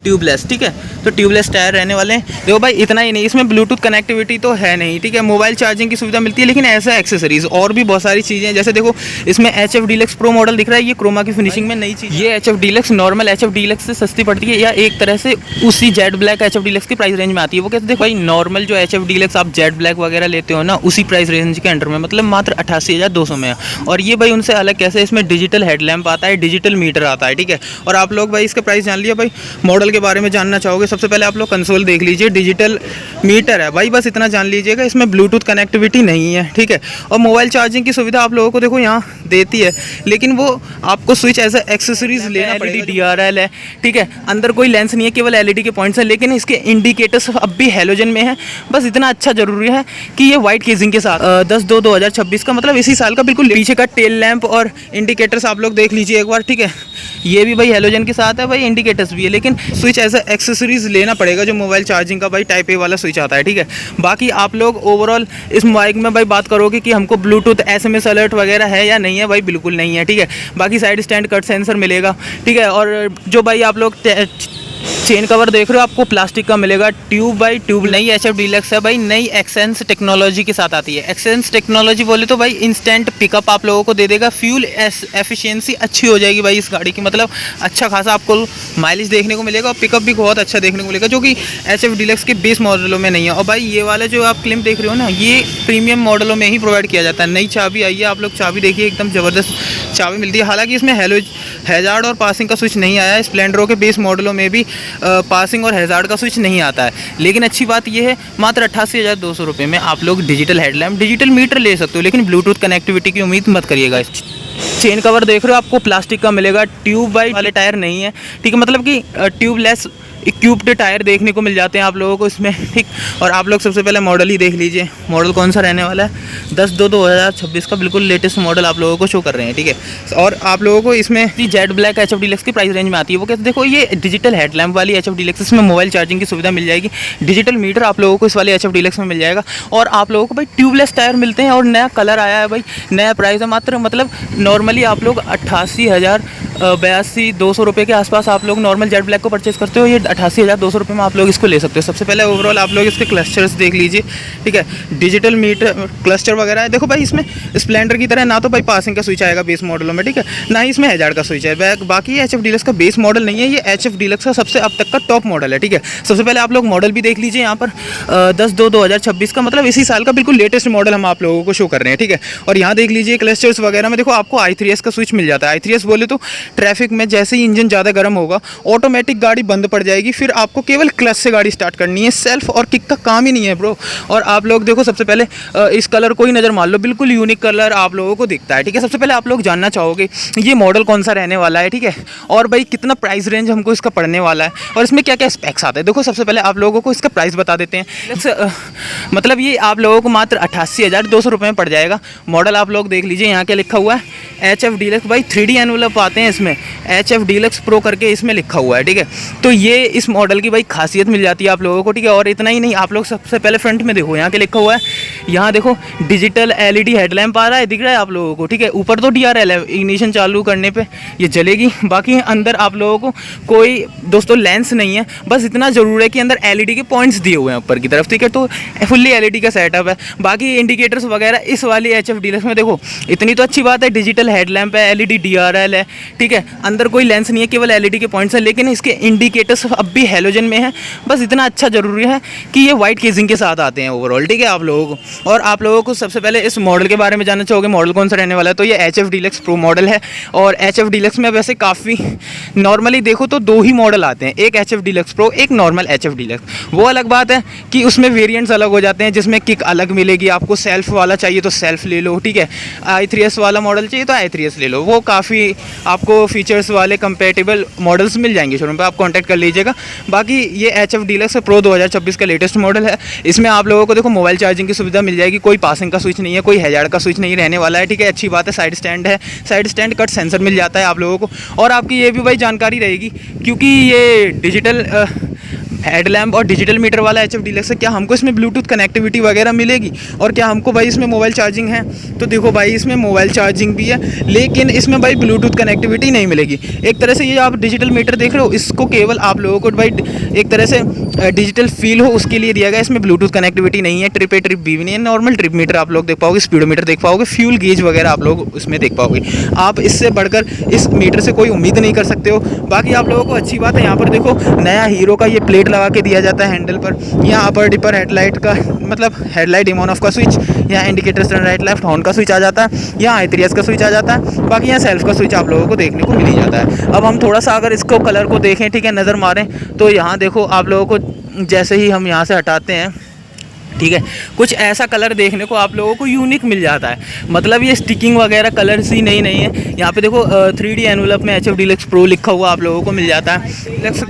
Tubeless, ठीक है। तो ट्यूबलेस टायर रहने वाले हैं। देखो भाई इतना ही नहीं, इसमें ब्लूटूथ कनेक्टिविटी तो है नहीं, ठीक है। मोबाइल चार्जिंग की सुविधा मिलती है, लेकिन ऐसा एक्सेसरीज और भी बहुत सारी चीज़ें हैं। जैसे देखो इसमें HF डीलक्स प्रो मॉडल दिख रहा है, ये क्रोमा की फिनिशिंग में नई चीज़। ये HF deluxe normal HF deluxe से सस्ती पड़ती है, या एक तरह से उसी जेड ब्लैक HF डीलक्स की प्राइस रेंज में आती है। वो कहते देखो भाई नॉर्मल जो HF डीलक्स आप जेड ब्लैक वगैरह लेते हो ना, उसी प्राइस रेंज के अंडर में, मतलब मात्र 88,200 में है। और ये भाई उनसे अलग कैसे, इसमें डिजिटल हेडलैम्प आता है, डिजिटल मीटर आता है, ठीक है। और आप लोग भाई इसका प्राइस जान लिया। भाई मॉडल के बारे में जानना चाहोगे, सबसे पहले आप लोग कंसोल देख लीजिए, डिजिटल मीटर है भाई, बस इतना जान लीजिएगा। इसमें ब्लूटूथ कनेक्टिविटी नहीं है, ठीक है। और मोबाइल चार्जिंग की सुविधा आप लोगों को देखो यहाँ देती है, लेकिन वो आपको स्विच एज ए एक्सेसरीज लेना पड़ेगा। DRL है, ठीक है। अंदर कोई लेंस नहीं है, केवल LED के पॉइंट्स हैं, लेकिन इसके इंडिकेटर्स अब भी हैलोजन में है। बस इतना अच्छा जरूरी है कि ये वाइट केजिंग के साथ 10/2/2026 का, मतलब इसी साल का बिल्कुल पीछे का टेल लैंप और इंडिकेटर्स आप लोग देख लीजिए एक बार, ठीक है। ये भी भाई हैलोजन के साथ है भाई, इंडिकेटर्स भी है, लेकिन स्विच एज ए एक्सेसरीज लेना पड़ेगा, जो मोबाइल चार्जिंग का भाई टाइप A वाला स्विच आता है, ठीक है। बाकी आप लोग ओवरऑल इस बाइक में भाई बात करोगे कि हमको ब्लूटूथ SMS अलर्ट वगैरह है या नहीं है, भाई बिल्कुल नहीं है, ठीक है। बाकी साइड स्टैंड कट सेंसर मिलेगा, ठीक है। और जो भाई आप लोग चेन कवर देख रहे हो, आपको प्लास्टिक का मिलेगा, ट्यूब बाई ट्यूब। नई HF डीलक्स है भाई, नई एक्सेंस टेक्नोलॉजी के साथ आती है। एक्सेंस टेक्नोलॉजी बोले तो भाई इंस्टेंट पिकअप आप लोगों को दे देगा, फ्यूल एफिशिएंसी अच्छी हो जाएगी भाई इस गाड़ी की, मतलब अच्छा खासा आपको माइलेज देखने को मिलेगा और पिकअप भी बहुत अच्छा देखने को मिलेगा, जो कि HF डीलक्स के बेस मॉडलों में नहीं है। और भाई ये वाला जो आप क्लिप देख रहे हो ना, ये प्रीमियम मॉडलों में ही प्रोवाइड किया जाता है। नई चाबी आई है, आप लोग चाबी देखिए, एकदम ज़बरदस्त चाबी मिलती है। हालांकि इसमें हैजार्ड और पासिंग का स्विच नहीं आया है, स्प्लेंडरों के बेस मॉडलों में भी पासिंग और हैजार्ड का स्विच नहीं आता है। लेकिन अच्छी बात यह है, मात्र 88,200 रुपये में आप लोग डिजिटल हेडलैम्प, डिजिटल मीटर ले सकते हो, लेकिन ब्लूटूथ कनेक्टिविटी की उम्मीद मत करिएगा। चेन कवर देख रहे हो, आपको प्लास्टिक का मिलेगा, ट्यूब बाई वाले टायर नहीं है, ठीक है। मतलब कि ट्यूबलेस इक्विप्ड टायर देखने को मिल जाते हैं आप लोगों को इसमें, ठीक। और आप लोग सबसे पहले मॉडल ही देख लीजिए, मॉडल कौन सा रहने वाला है, 10/2/2026 का बिल्कुल लेटेस्ट मॉडल आप लोगों को शो कर रहे हैं, ठीक है। और आप लोगों को इसमें जेड ब्लैक HF डीलक्स की प्राइस रेंज में आती है। वो कहते देखो ये डिजिटल हेडलैम्प वाली HF डीलक्स, इसमें मोबाइल चार्जिंग की सुविधा मिल जाएगी, डिजिटल मीटर आप लोगों को इस वाले HF डीलक्स में मिल जाएगा। और आप लोगों को भाई ट्यूबलेस टायर मिलते हैं, और नया कलर आया है भाई, नया प्राइस है मात्र, मतलब नॉर्मली आप लोग 88,200 रुपये के आसपास आप लोग नॉर्मल जेड ब्लैक को परचेस करते हो, ये 88,200 रुपये में आप लोग इसको ले सकते हो। सबसे पहले ओवरऑल आप लोग इसके क्लस्टर्स देख लीजिए, ठीक है। डिजिटल मीटर क्लस्टर वगैरह है। देखो भाई इसमें स्प्लेंडर की तरह ना तो भाई पासिंग का स्विच आएगा बेस मॉडलों में, ठीक है, ना ही इसमें हैजार्ड का स्विच है। बाकी ये HF डीलक्स का बेस मॉडल नहीं है, ये HF डीलक्स का सबसे अब तक का टॉप मॉडल है, ठीक है। सबसे पहले आप लोग मॉडल भी देख लीजिए यहाँ पर, 10/2/2026 का, मतलब इसी साल का बिल्कुल लेटेस्ट मॉडल हम आप लोगों को शो कर रहे हैं, ठीक है। और यहाँ देख लीजिए क्लस्टर्स वगैरह में, देखो आपको I3S का स्विच मिल जाता है। I3S बोले तो ट्रैफिक में जैसे ही इंजन ज़्यादा गर्म होगा, ऑटोमेटिक गाड़ी बंद पड़ जाएगी, फिर आपको केवल क्लच से गाड़ी स्टार्ट करनी है, सेल्फ और किक का काम ही नहीं है ब्रो। और आप लोग देखो सबसे पहले इस कलर को ही नज़र मान लो, बिल्कुल यूनिक कलर आप लोगों को दिखता है, ठीक है। सबसे पहले आप लोग जानना चाहोगे ये मॉडल कौन सा रहने वाला है, ठीक है, और भाई कितना प्राइस रेंज हमको इसका पड़ने वाला है, और इसमें क्या क्या स्पेक्स आते हैं। देखो सबसे पहले आप लोगों को इसका प्राइस बता देते हैं। मतलब ये आप लोगों को मात्र 88,200 रुपये में पड़ जाएगा। मॉडल आप लोग देख लीजिए, यहाँ क्या लिखा हुआ है, HF डीलक्स भाई 3D एनवलप आते हैं इसमें, HF डीलक्स प्रो करके इसमें लिखा हुआ है, ठीक है। तो ये इस मॉडल की भाई खासियत मिल जाती है आप लोगों को, ठीक है। और इतना ही नहीं, आप लोग सबसे पहले फ्रंट में देखो, यहाँ क्या लिखा हुआ है, यहाँ देखो डिजिटल LED हेडलैम्प आ रहा है, दिख रहा है आप लोगों को, ठीक है। ऊपर तो DRL है, इग्निशन चालू करने पे ये जलेगी। बाकी अंदर आप लोगों को कोई दोस्तों लेंस नहीं है, बस इतना ज़रूर है कि अंदर LED के पॉइंट्स दिए हुए हैं ऊपर की तरफ, ठीक है। तो फुल्ली LED का सेटअप है। बाकी इंडिकेटर्स वगैरह इस वाली HF डीलक्स में देखो, इतनी तो अच्छी बात है, डिजिटल हेडलैम्प है, LED DRL है, ठीक है। अंदर कोई लेंस नहीं है, केवल LED के पॉइंट्स है, लेकिन इसके इंडिकेटर्स अब भी हैलोजन में है। बस इतना अच्छा जरूरी है कि ये वाइट केजिंग के साथ आते हैं ओवरऑल, ठीक है आप लोगों को। और आप लोगों को सबसे पहले इस मॉडल के बारे में जानना चाहोगे, मॉडल कौन सा रहने वाला है, तो ये HF डीलक्स प्रो मॉडल है। और HF डीलक्स में वैसे काफ़ी नॉर्मली देखो तो दो ही मॉडल आते हैं, एक HF डीलक्स प्रो, एक नॉर्मल HF डीलक्स। वो अलग बात है कि उसमें वेरिएंट्स अलग हो जाते हैं, जिसमें किक अलग मिलेगी, आपको सेल्फ वाला चाहिए तो सेल्फ ले लो, ठीक है। I3S वाला मॉडल चाहिए तो I3S ले लो, वो काफ़ी आपको फीचर्स वाले कंपेटेबल मॉडल्स मिल जाएंगे शोरूम पे, आप कॉन्टैक्ट कर लीजिएगा। बाकी ये HF डीलक्स प्रो 2026 का लेटेस्ट मॉडल है। इसमें आप लोगों को देखो मोबाइल चार्जिंग की सुविधा मिल जाएगी, कोई पासिंग का स्विच नहीं है, कोई हैजार्ड का स्विच नहीं रहने वाला है, ठीक है। अच्छी बात है, साइड स्टैंड है, साइड स्टैंड कट सेंसर मिल जाता है आप लोगों को। और आपकी ये भी भाई जानकारी रहेगी, क्योंकि ये डिजिटल हेडलैम्प और डिजिटल मीटर वाला HF डीलक्स है, क्या हमको इसमें ब्लूटूथ कनेक्टिविटी वगैरह मिलेगी और क्या हमको भाई इसमें मोबाइल चार्जिंग है? तो देखो भाई इसमें मोबाइल चार्जिंग भी है, लेकिन इसमें भाई ब्लूटूथ कनेक्टिविटी नहीं मिलेगी। एक तरह से ये आप डिजिटल मीटर देख रहे हो, इसको केवल आप लोगों को भाई एक तरह से डिजिटल फील हो उसके लिए दिया गया, इसमें ब्लूटूथ कनेक्टिविटी नहीं है। ट्रिप ए ट्रिप बी भी नहीं है, नॉर्मल ट्रिप मीटर आप लोग देख पाओगे, स्पीडोमीटर देख पाओगे, फ्यूल गेज वगैरह आप लोग उसमें देख पाओगे। आप इससे बढ़कर इस मीटर से कोई उम्मीद नहीं कर सकते हो। बाकी आप लोगों को अच्छी बात है, यहाँ पर देखो नया हीरो का ये प्लेट लगा के दिया जाता है हैंडल पर। यहाँ अपर डिपर हेडलाइट का मतलब हेडलाइट डिम ऑन ऑफ का स्विच, यहाँ indicator turn right left horn का स्विच आ जाता है, यहाँ I3S का स्विच आ जाता है, बाकी यहाँ सेल्फ का स्विच आप लोगों को देखने को मिल ही जाता है। अब हम थोड़ा सा अगर इसको कलर को देखें, ठीक है, नज़र मारें तो यहाँ देखो आप लोगों को जैसे ही हम यहाँ से हटाते हैं, ठीक है, कुछ ऐसा कलर देखने को आप लोगों को यूनिक मिल जाता है। मतलब ये स्टिकिंग वगैरह कलर्स ही नहीं है। यहाँ पे देखो 3D एनवलप में HF डीलक्स प्रो लिखा हुआ आप लोगों को मिल जाता है। डीलक्स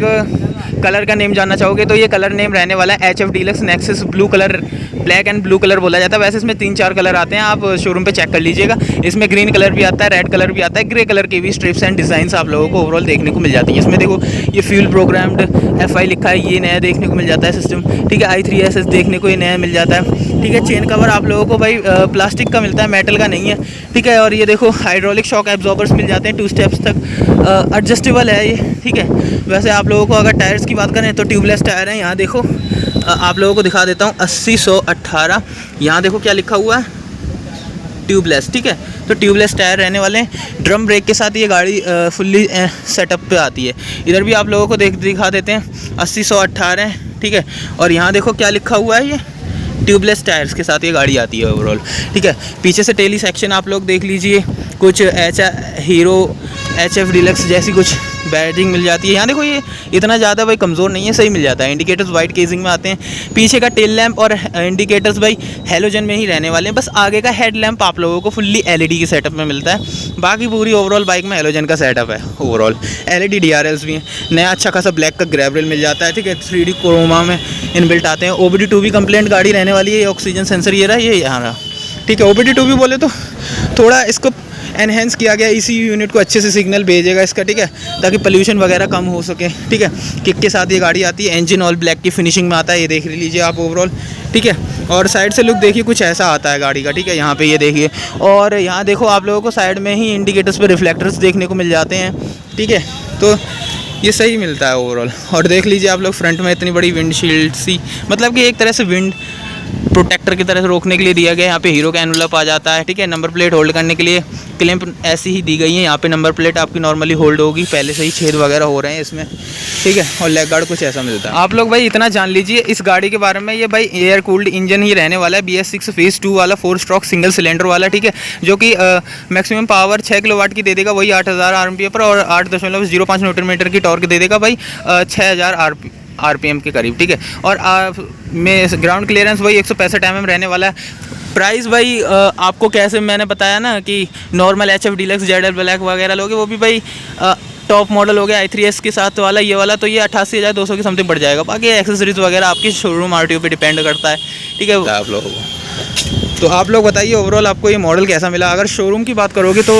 कलर का नेम जानना चाहोगे तो ये कलर नेम रहने वाला है HF deluxe nexus blue colour, black and blue colour बोला जाता है। वैसे इसमें 3-4 कलर आते हैं, आप शोरूम पे चेक कर लीजिएगा। इसमें ग्रीन कलर भी आता है, रेड कलर भी आता है, ग्रे कलर के भी स्ट्रिप्स एंड डिज़ाइंस आप लोगों को ओवरऑल देखने को मिल जाती हैं। इसमें देखो ये फ्यूल प्रोग्राम्ड FI लिखा है, ये नया देखने को मिल जाता है सिस्टम, ठीक है। I3SS देखने को ये नया मिल जाता है, ठीक है। चेन कवर आप लोगों को भाई प्लास्टिक का मिलता है, मेटल का नहीं है, ठीक है। और ये देखो हाइड्रोलिक शॉक एब्जॉर्बर्स मिल जाते हैं, 2 स्टेप्स तक एडजस्टेबल है ये, ठीक है। वैसे आप लोगों को अगर टायर्स की बात करें तो ट्यूबलेस टायर हैं। यहाँ देखो आप लोगों को दिखा देता हूँ 80-118, यहाँ देखो क्या लिखा हुआ है, ट्यूबलेस, ठीक है। तो ट्यूबलेस टायर रहने वाले हैं। ड्रम ब्रेक के साथ ये गाड़ी फुल्ली सेटअप पे आती है। इधर भी आप लोगों को दिखा देते हैं 80-118 है, ठीक है। और यहाँ देखो क्या लिखा हुआ है, ये ट्यूबलेस टायर्स के साथ ये गाड़ी आती है ओवरऑल, ठीक है। पीछे से टेली सेक्शन आप लोग देख लीजिए, कुछ हीरो HF डीलक्स जैसी कुछ बैजिंग मिल जाती है। यहाँ देखो ये इतना ज़्यादा भाई कमज़ोर नहीं है, सही मिल जाता है। इंडिकेटर्स वाइट केजिंग में आते हैं। पीछे का टेल लैंप और इंडिकेटर्स भाई हेलोजन में ही रहने वाले हैं, बस आगे का हेड लैंप आप लोगों को फुल्ली LED के सेटअप में मिलता है। बाकी पूरी ओवरऑल बाइक में हेलोजन का सेटअप है। ओवरऑल LED DRLs भी हैं। नया अच्छा खासा ब्लैक का ग्रैब रेल मिल जाता है, ठीक है। 3D क्रोमा में इनबिल्ट आते हैं। OBD2 भी कंप्लेंट गाड़ी रहने वाली है। ऑक्सीजन सेंसर ये रहा, ये यहाँ रहा, ठीक है। OBD2 भी बोले तो थोड़ा इसको एनहेंस किया गया, ECU यूनिट को अच्छे से सिग्नल भेजेगा इसका, ठीक है, ताकि पोल्यूशन वगैरह कम हो सके, ठीक है। किक के साथ ये गाड़ी आती है। इंजन ऑल ब्लैक की फिनिशिंग में आता है, ये देख लीजिए आप ओवरऑल, ठीक है। और साइड से लुक देखिए कुछ ऐसा आता है गाड़ी का, ठीक है। यहाँ पे ये देखिए, और यहाँ देखो आप लोगों को साइड में ही इंडिकेटर्स पे रिफ्लेक्टर्स देखने को मिल जाते हैं, ठीक है। तो ये सही मिलता है ओवरऑल। और देख लीजिए आप लोग फ्रंट में इतनी बड़ी विंडशील्ड सी, मतलब कि एक तरह से विंड प्रोटेक्टर की तरह से रोकने के लिए दिया गया है। यहाँ पे हीरो का एनवलप आ जाता है, ठीक है। नंबर प्लेट होल्ड करने के लिए क्लैंप ऐसी ही दी गई है। यहाँ पे नंबर प्लेट आपकी नॉर्मली होल्ड होगी, पहले से ही छेद वगैरह हो रहे हैं इसमें, ठीक है। और लेग गार्ड कुछ ऐसा मिलता है। आप लोग भाई इतना जान लीजिए इस गाड़ी के बारे में, ये भाई एयर कूल्ड इंजन ही रहने वाला है, BS6 फेज़ 2 वाला 4 स्ट्रोक सिंगल सिलेंडर वाला, ठीक है। जो कि मैक्सिमम पावर 6 किलोवाट की दे देगा, वही 8000 RPM पर, और 8.05 न्यूटन मीटर की टॉर्क दे देगा भाई 6000 RPM के करीब, ठीक है। और में ग्राउंड क्लियरेंस वही 165 mm रहने वाला है। प्राइस भाई आपको कैसे मैंने बताया ना कि normal HF deluxe ZL black वगैरह लोगे, वो भी भाई टॉप मॉडल हो गया I3S के साथ वाला, ये वाला तो ये 88,200 की समथिंग पड़ जाएगा। बाकी एक्सेसरीज वगैरह आपकी शोरूम RTO पे डिपेंड करता है, ठीक है आप लोगों को। तो आप लोग बताइए ओवरऑल आपको ये मॉडल कैसा मिला। अगर शोरूम की बात करोगे तो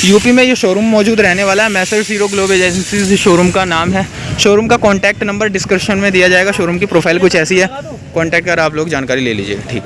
यूपी में ये शोरूम मौजूद रहने वाला है। Messrs hero globe agencies showroom का नाम है। शोरूम का कॉन्टैक्ट नंबर डिस्क्रिप्शन में दिया जाएगा। शोरूम की प्रोफाइल कुछ ऐसी है, कॉन्टैक्ट कर आप लोग जानकारी ले लीजिएगा, ठीक है।